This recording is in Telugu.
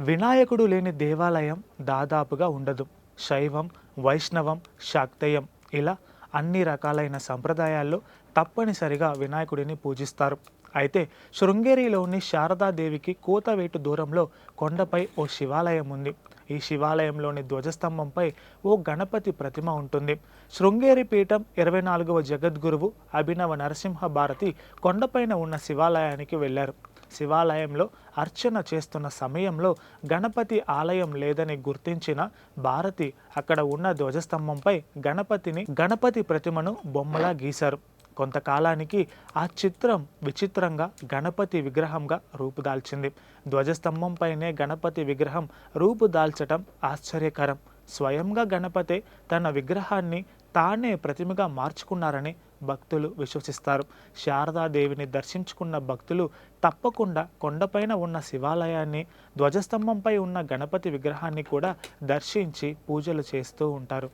వినాయకుడు లేని దేవాలయం దాదాపుగా ఉండదు. శైవం, వైష్ణవం, శాక్తేయం ఇలా అన్ని రకాలైన సంప్రదాయాల్లో తప్పనిసరిగా వినాయకుడిని పూజిస్తారు. అయితే శృంగేరిలోని శారదాదేవికి కూతవేటు దూరంలో కొండపై ఓ శివాలయం ఉంది. ఈ శివాలయంలోని ధ్వజస్తంభంపై ఓ గణపతి ప్రతిమ ఉంటుంది. శృంగేరి పీఠం 24వ జగద్గురువు అభినవ నరసింహ భారతి కొండపైన ఉన్న శివాలయానికి వెళ్ళారు. శివాలయంలో అర్చన చేస్తున్న సమయంలో గణపతి ఆలయం లేదని గుర్తించిన భారతి అక్కడ ఉన్న ధ్వజస్తంభంపై గణపతి ప్రతిమను బొమ్మలా గీశారు. కొంతకాలానికి ఆ చిత్రం విచిత్రంగా గణపతి విగ్రహంగా రూపుదాల్చింది. ధ్వజస్తంభంపైనే గణపతి విగ్రహం రూపుదాల్చటం ఆశ్చర్యకరం. స్వయంగా గణపతే తన విగ్రహాన్ని తానే ప్రతిమగా మార్చుకున్నారని భక్తులు విశ్వసిస్తారు. శారదాదేవిని దర్శించుకున్న భక్తులు తప్పకుండా కొండపైన ఉన్న శివాలయాన్ని, ధ్వజస్తంభంపై ఉన్న గణపతి విగ్రహాన్ని కూడా దర్శించి పూజలు చేస్తూ ఉంటారు.